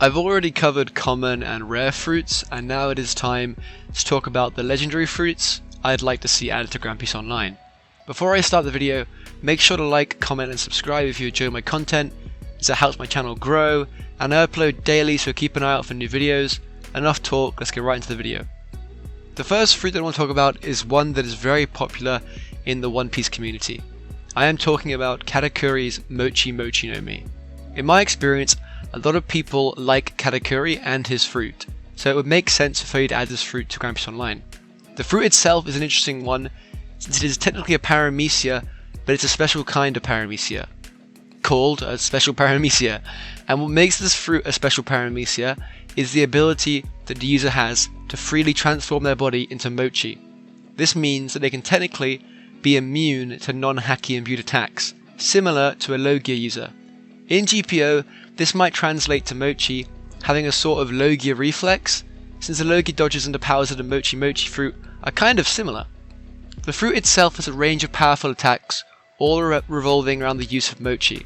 I've already covered common and rare fruits, and now it is time to talk about the legendary fruits I'd like to see added to Grand Piece Online. Before I start the video, make sure to like, comment and subscribe if you enjoy my content, as it helps my channel grow, and I upload daily, so keep an eye out for new videos. Enough talk, let's get right into the video. The first fruit that I want to talk about is one that is very popular in the One Piece community. I am talking about Katakuri's Mochi no Mi. In my experience, a lot of people like Katakuri and his fruit, so it would make sense for you to add this fruit to Grand Piece Online. The fruit itself is an interesting one, since it is technically a paramecia, but it's a special kind of paramecia, called a special paramecia. And what makes this fruit a special paramecia is the ability that the user has to freely transform their body into Mochi. This means that they can technically be immune to non-haki imbued attacks, similar to a Logia user. In GPO, this might translate to Mochi having a sort of Logia reflex, since the Logia dodges and the powers of the Mochi fruit are kind of similar. The fruit itself has a range of powerful attacks, all revolving around the use of Mochi.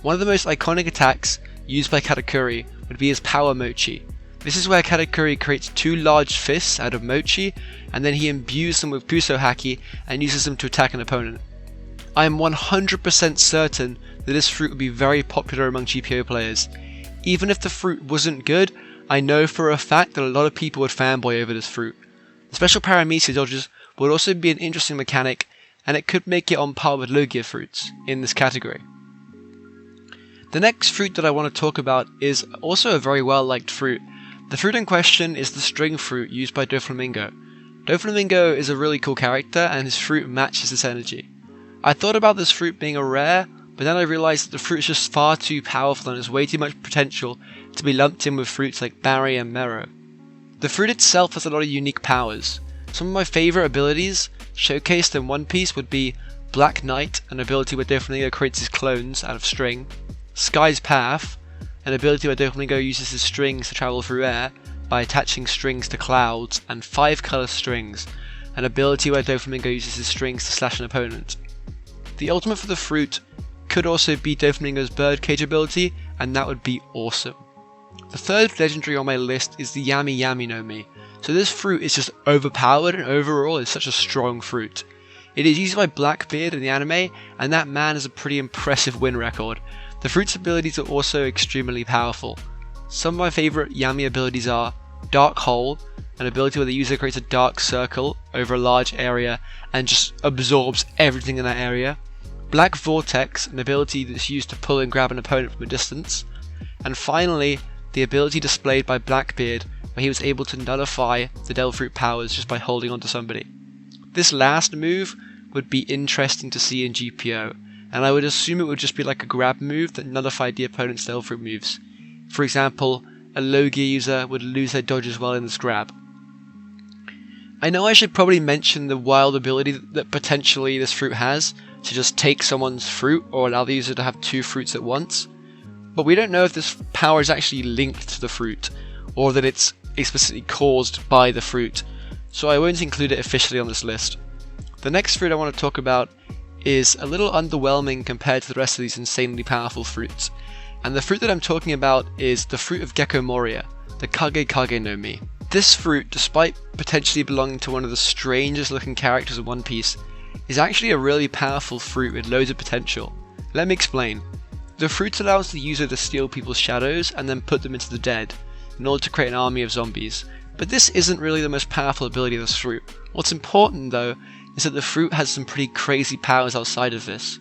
One of the most iconic attacks used by Katakuri would be his Power Mochi. This is where Katakuri creates two large fists out of Mochi, and then he imbues them with Kuso Haki and uses them to attack an opponent. I am 100% certain that this fruit would be very popular among GPO players. Even if the fruit wasn't good, I know for a fact that a lot of people would fanboy over this fruit. The special paramecia dodges would also be an interesting mechanic, and it could make it on par with Logia fruits in this category. The next fruit that I want to talk about is also a very well liked fruit. The fruit in question is the string fruit used by Doflamingo. Doflamingo is a really cool character, and his fruit matches this energy. I thought about this fruit being a rare, but then I realised that the fruit is just far too powerful and has way too much potential to be lumped in with fruits like Barry and Mero. The fruit itself has a lot of unique powers. Some of my favourite abilities showcased in One Piece would be Black Knight, an ability where Doflamingo creates his clones out of string, Sky's Path, an ability where Doflamingo uses his strings to travel through air by attaching strings to clouds, and 5 colour strings, an ability where Doflamingo uses his strings to slash an opponent. The ultimate for the fruit could also be Doflamingo's birdcage ability, and that would be awesome. The third legendary on my list is the Yami no Mi. So this fruit is just overpowered, and overall is such a strong fruit. It is used by Blackbeard in the anime, and that man has a pretty impressive win record. The fruit's abilities are also extremely powerful. Some of my favourite Yami abilities are Dark Hole, an ability where the user creates a dark circle over a large area and just absorbs everything in that area. Black Vortex, an ability that's used to pull and grab an opponent from a distance. And finally, the ability displayed by Blackbeard, where he was able to nullify the Devil Fruit powers just by holding onto somebody. This last move would be interesting to see in GPO, and I would assume it would just be like a grab move that nullified the opponent's Devil Fruit moves. For example, a Logia user would lose their dodge as well in this grab. I know I should probably mention the wild ability that potentially this fruit has, to just take someone's fruit or allow the user to have two fruits at once, but we don't know if this power is actually linked to the fruit, or that it's explicitly caused by the fruit, so I won't include it officially on this list. The next fruit I want to talk about is a little underwhelming compared to the rest of these insanely powerful fruits, and the fruit that I'm talking about is the fruit of Gecko Moria, the Kage no Mi. This fruit, despite potentially belonging to one of the strangest looking characters in One Piece, is actually a really powerful fruit with loads of potential. Let me explain. The fruit allows the user to steal people's shadows and then put them into the dead, in order to create an army of zombies. But this isn't really the most powerful ability of this fruit. What's important though, is that the fruit has some pretty crazy powers outside of this.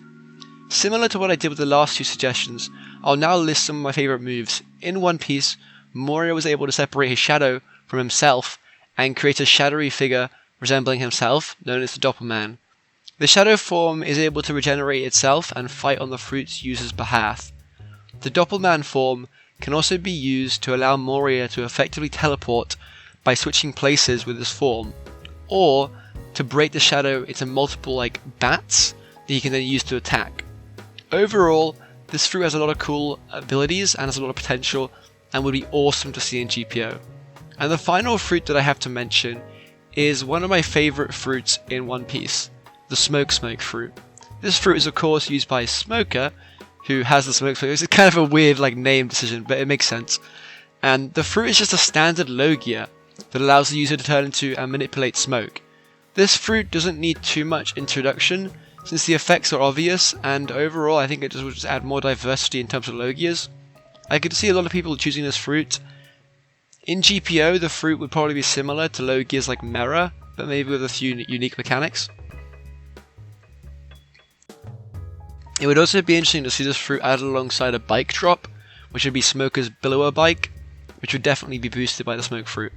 Similar to what I did with the last two suggestions, I'll now list some of my favourite moves. In One Piece, Moria was able to separate his shadow from himself and create a shadowy figure resembling himself, known as the Doppelman. The shadow form is able to regenerate itself and fight on the fruit's user's behalf. The Doppelman form can also be used to allow Moria to effectively teleport by switching places with his form, or to break the shadow into multiple bats that he can then use to attack. Overall, this fruit has a lot of cool abilities and has a lot of potential, and would be awesome to see in GPO. And the final fruit that I have to mention is one of my favourite fruits in One Piece, the Smoke fruit. This fruit is of course used by Smoker, who has the Smoke. It's kind of a weird name decision, but it makes sense. And the fruit is just a standard Logia that allows the user to turn into and manipulate smoke. This fruit doesn't need too much introduction since the effects are obvious, and overall I think it will just add more diversity in terms of Logias. I could see a lot of people choosing this fruit. In GPO, the fruit would probably be similar to Logias like Mera, but maybe with a few unique mechanics. It would also be interesting to see this fruit added alongside a bike drop, which would be Smoker's Billower bike, which would definitely be boosted by the smoke fruit.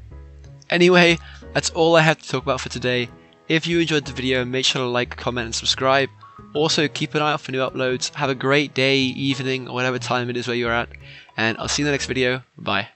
Anyway, that's all I have to talk about for today. If you enjoyed the video, make sure to like, comment and subscribe. Also, keep an eye out for new uploads. Have a great day, evening, or whatever time it is where you're at. And I'll see you in the next video. Bye.